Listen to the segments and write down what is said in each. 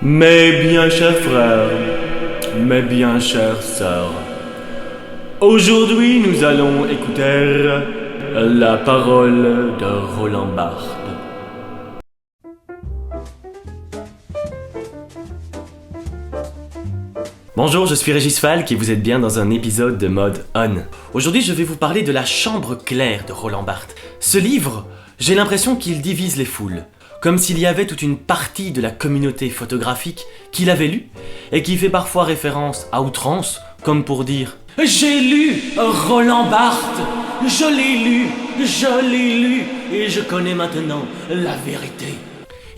Mes bien chers frères, mes bien chères sœurs, aujourd'hui nous allons écouter la parole de Roland Barthes. Bonjour, je suis Régis Falk et vous êtes bien dans un épisode de Mode On. Aujourd'hui, je vais vous parler de La Chambre claire de Roland Barthes. Ce livre, j'ai l'impression qu'il divise les foules, comme s'il y avait toute une partie de la communauté photographique qui l'avait lu et qui fait parfois référence à outrance, comme pour dire « J'ai lu Roland Barthes, je l'ai lu et je connais maintenant la vérité ».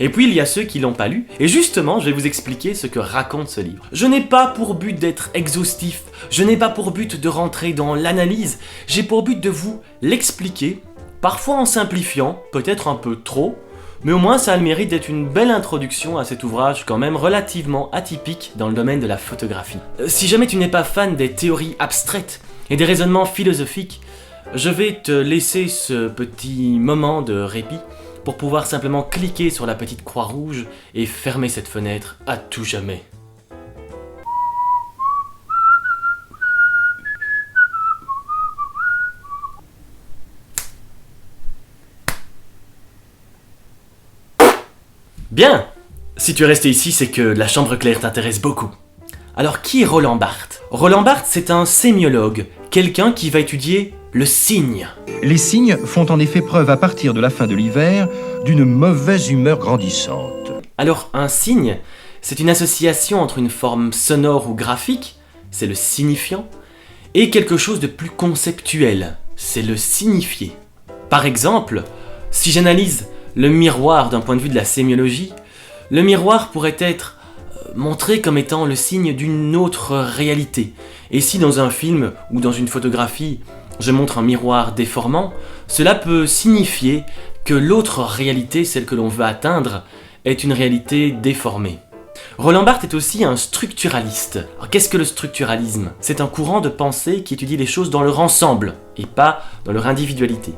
Et puis il y a ceux qui l'ont pas lu, et justement je vais vous expliquer ce que raconte ce livre. Je n'ai pas pour but d'être exhaustif, je n'ai pas pour but de rentrer dans l'analyse, j'ai pour but de vous l'expliquer, parfois en simplifiant, peut-être un peu trop, mais au moins ça a le mérite d'être une belle introduction à cet ouvrage quand même relativement atypique dans le domaine de la photographie. Si jamais tu n'es pas fan des théories abstraites et des raisonnements philosophiques, je vais te laisser ce petit moment de répit pour pouvoir simplement cliquer sur la petite croix rouge et fermer cette fenêtre à tout jamais. Bien! Si tu es resté ici, c'est que La Chambre claire t'intéresse beaucoup. Alors qui est Roland Barthes ? Roland Barthes, c'est un sémiologue, quelqu'un qui va étudier le cygne. Les cygnes font en effet preuve à partir de la fin de l'hiver d'une mauvaise humeur grandissante. Alors un cygne, c'est une association entre une forme sonore ou graphique, c'est le signifiant, et quelque chose de plus conceptuel, c'est le signifié. Par exemple, si j'analyse le miroir d'un point de vue de la sémiologie, le miroir pourrait être montré comme étant le signe d'une autre réalité. Et si dans un film ou dans une photographie, je montre un miroir déformant, cela peut signifier que l'autre réalité, celle que l'on veut atteindre, est une réalité déformée. Roland Barthes est aussi un structuraliste. Alors qu'est-ce que le structuralisme ? C'est un courant de pensée qui étudie les choses dans leur ensemble, et pas dans leur individualité,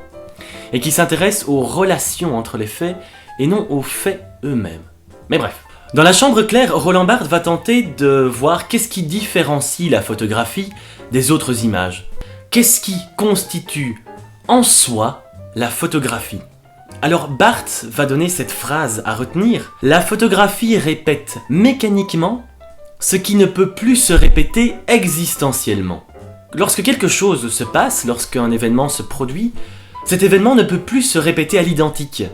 et qui s'intéresse aux relations entre les faits, et non aux faits eux-mêmes. Mais bref. Dans La Chambre claire, Roland Barthes va tenter de voir qu'est-ce qui différencie la photographie des autres images. Qu'est-ce qui constitue en soi la photographie ? Alors Barthes va donner cette phrase à retenir. La photographie répète mécaniquement ce qui ne peut plus se répéter existentiellement. Lorsque quelque chose se passe, lorsqu'un événement se produit, cet événement ne peut plus se répéter à l'identique.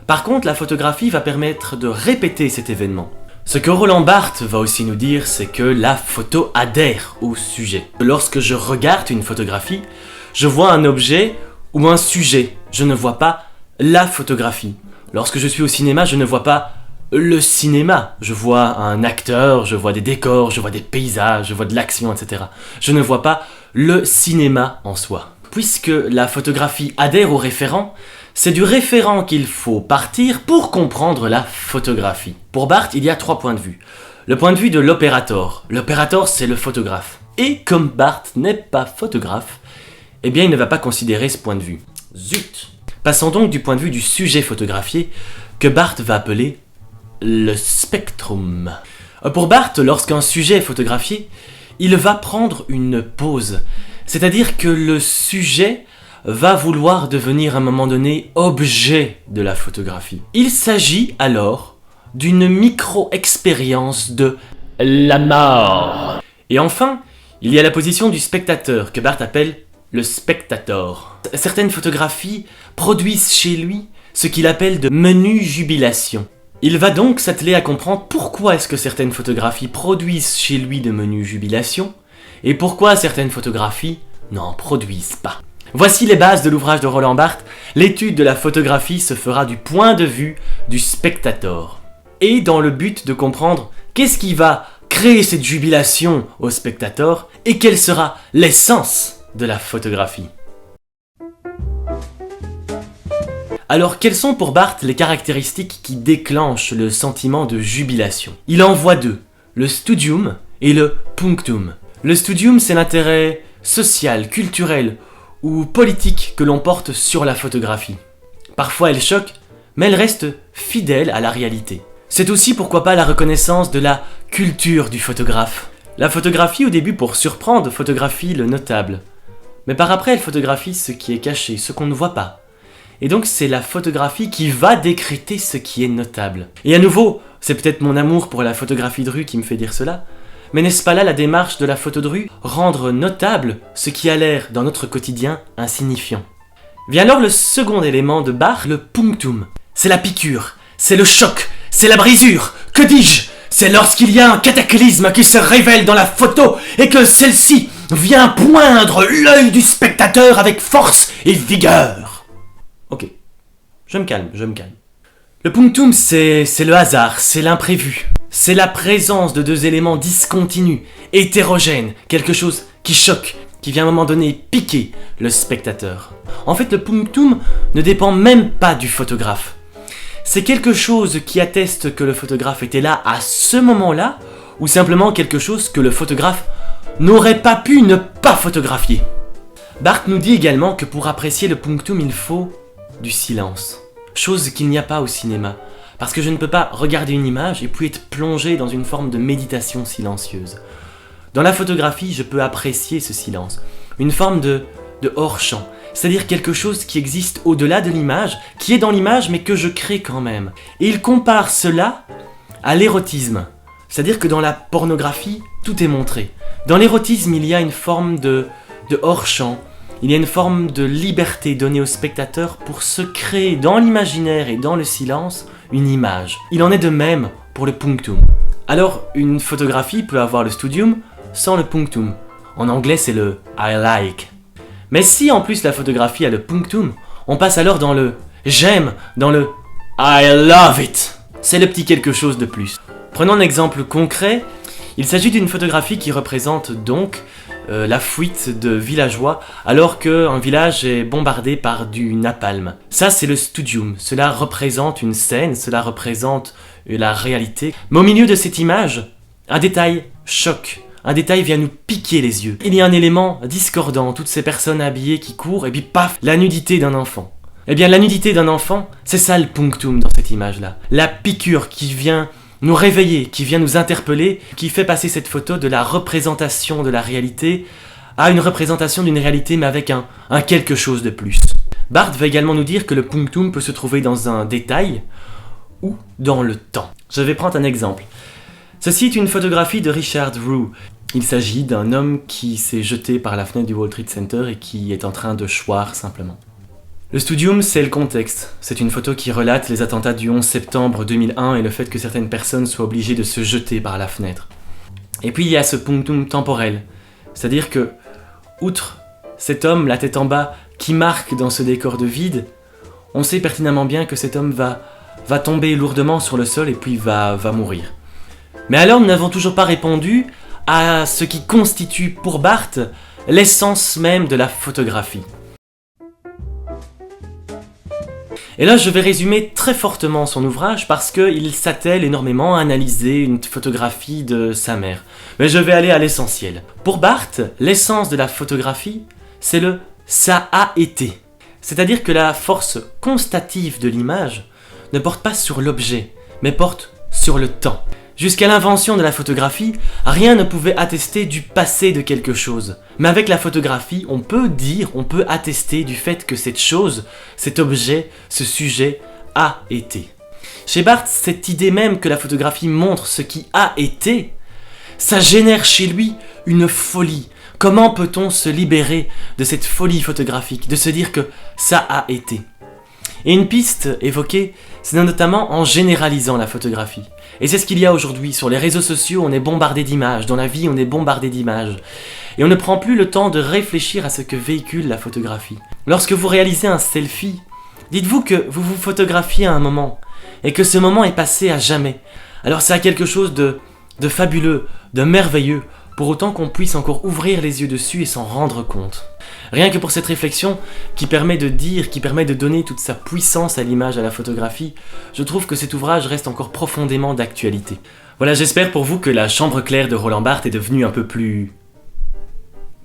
Par contre, la photographie va permettre de répéter cet événement. Ce que Roland Barthes va aussi nous dire, c'est que la photo adhère au sujet. Lorsque je regarde une photographie, je vois un objet ou un sujet. Je ne vois pas la photographie. Lorsque je suis au cinéma, je ne vois pas le cinéma. Je vois un acteur, je vois des décors, je vois des paysages, je vois de l'action, etc. Je ne vois pas le cinéma en soi. Puisque la photographie adhère au référent, c'est du référent qu'il faut partir pour comprendre la photographie. Pour Barthes, il y a 3 points de vue. Le point de vue de l'opérateur. L'opérateur, c'est le photographe. Et comme Barthes n'est pas photographe, eh bien il ne va pas considérer ce point de vue. Zut! Passons donc du point de vue du sujet photographié, que Barthes va appeler le spectrum. Pour Barthes, lorsqu'un sujet est photographié, il va prendre une pause. C'est-à-dire que le sujet va vouloir devenir à un moment donné objet de la photographie. Il s'agit alors d'une micro-expérience de la mort. Et enfin, il y a la position du spectateur, que Barthes appelle le spectator. Certaines photographies produisent chez lui ce qu'il appelle de menu jubilation. Il va donc s'atteler à comprendre pourquoi est-ce que certaines photographies produisent chez lui de menu jubilation, et pourquoi certaines photographies n'en produisent pas. Voici les bases de l'ouvrage de Roland Barthes. L'étude de la photographie se fera du point de vue du spectateur. Et dans le but de comprendre qu'est-ce qui va créer cette jubilation au spectateur et quelle sera l'essence de la photographie. Alors quelles sont pour Barthes les caractéristiques qui déclenchent le sentiment de jubilation ? Il en voit 2, le studium et le punctum. Le studium, c'est l'intérêt social, culturel ou politique que l'on porte sur la photographie. Parfois elle choque, mais elle reste fidèle à la réalité. C'est aussi pourquoi pas la reconnaissance de la culture du photographe. La photographie au début pour surprendre photographie le notable. Mais par après elle photographie ce qui est caché, ce qu'on ne voit pas. Et donc c'est la photographie qui va décréter ce qui est notable. Et à nouveau, c'est peut-être mon amour pour la photographie de rue qui me fait dire cela, mais n'est-ce pas là la démarche de la photo de rue? Rendre notable ce qui a l'air dans notre quotidien insignifiant. Vient alors le second élément de Barthes, le punctum. C'est la piqûre, c'est le choc, c'est la brisure, que dis-je? C'est lorsqu'il y a un cataclysme qui se révèle dans la photo et que celle-ci vient poindre l'œil du spectateur avec force et vigueur. Ok, je me calme. Le punctum, c'est le hasard, c'est l'imprévu. C'est la présence de deux éléments discontinus, hétérogènes, quelque chose qui choque, qui vient à un moment donné piquer le spectateur. En fait, le punctum ne dépend même pas du photographe. C'est quelque chose qui atteste que le photographe était là à ce moment-là, ou simplement quelque chose que le photographe n'aurait pas pu ne pas photographier. Barthes nous dit également que pour apprécier le punctum, il faut du silence. Chose qu'il n'y a pas au cinéma. Parce que je ne peux pas regarder une image et puis être plongé dans une forme de méditation silencieuse. Dans la photographie, je peux apprécier ce silence. Une forme de hors-champ. C'est-à-dire quelque chose qui existe au-delà de l'image, qui est dans l'image mais que je crée quand même. Et il compare cela à l'érotisme. C'est-à-dire que dans la pornographie, tout est montré. Dans l'érotisme, il y a une forme de hors-champ. Il y a une forme de liberté donnée au spectateur pour se créer dans l'imaginaire et dans le silence une image. Il en est de même pour le punctum. Alors, une photographie peut avoir le studium sans le punctum. En anglais, c'est le I like. Mais si en plus la photographie a le punctum, on passe alors dans le j'aime, dans le I love it. C'est le petit quelque chose de plus. Prenons un exemple concret. Il s'agit d'une photographie qui représente donc la fuite de villageois alors qu'un village est bombardé par du napalm. Ça c'est le studium, cela représente une scène, cela représente la réalité. Mais au milieu de cette image, un détail choque, un détail vient nous piquer les yeux. Il y a un élément discordant, toutes ces personnes habillées qui courent et puis paf, la nudité d'un enfant. Eh bien la nudité d'un enfant, c'est ça le punctum dans cette image-là. La piqûre qui vient nous réveiller, qui vient nous interpeller, qui fait passer cette photo de la représentation de la réalité à une représentation d'une réalité mais avec un quelque chose de plus. Barthes va également nous dire que le punctum peut se trouver dans un détail ou dans le temps. Je vais prendre un exemple. Ceci est une photographie de Richard Roux. Il s'agit d'un homme qui s'est jeté par la fenêtre du World Trade Center et qui est en train de choir simplement. Le studium, c'est le contexte. C'est une photo qui relate les attentats du 11 septembre 2001 et le fait que certaines personnes soient obligées de se jeter par la fenêtre. Et puis il y a ce punctum temporel. C'est-à-dire que, outre cet homme, la tête en bas, qui marque dans ce décor de vide, on sait pertinemment bien que cet homme va tomber lourdement sur le sol et puis va mourir. Mais alors nous n'avons toujours pas répondu à ce qui constitue pour Barthes l'essence même de la photographie. Et là, je vais résumer très fortement son ouvrage parce qu'il s'attelle énormément à analyser une photographie de sa mère. Mais je vais aller à l'essentiel. Pour Barthes, l'essence de la photographie, c'est le « ça a été ». C'est-à-dire que la force constative de l'image ne porte pas sur l'objet, mais porte sur le temps. Jusqu'à l'invention de la photographie, rien ne pouvait attester du passé de quelque chose. Mais avec la photographie, on peut attester du fait que cette chose, cet objet, ce sujet a été. Chez Barthes, cette idée même que la photographie montre ce qui a été, ça génère chez lui une folie. Comment peut-on se libérer de cette folie photographique, de se dire que ça a été ? Et une piste évoquée, c'est notamment en généralisant la photographie. Et c'est ce qu'il y a aujourd'hui. Sur les réseaux sociaux, on est bombardé d'images. Dans la vie, on est bombardé d'images. Et on ne prend plus le temps de réfléchir à ce que véhicule la photographie. Lorsque vous réalisez un selfie, dites-vous que vous vous photographiez à un moment. Et que ce moment est passé à jamais. Alors ça a quelque chose de fabuleux, de merveilleux, pour autant qu'on puisse encore ouvrir les yeux dessus et s'en rendre compte. Rien que pour cette réflexion qui permet de dire, qui permet de donner toute sa puissance à l'image, à la photographie, je trouve que cet ouvrage reste encore profondément d'actualité. Voilà, j'espère pour vous que la chambre claire de Roland Barthes est devenue un peu plus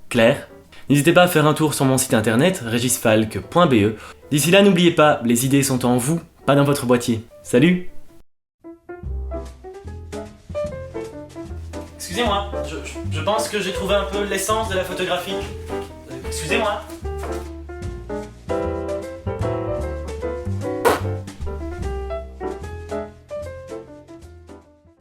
claire. N'hésitez pas à faire un tour sur mon site internet, regisfalk.be. D'ici là, n'oubliez pas, les idées sont en vous, pas dans votre boîtier. Salut! Excusez-moi, je pense que j'ai trouvé un peu l'essence de la photographie. Excusez-moi.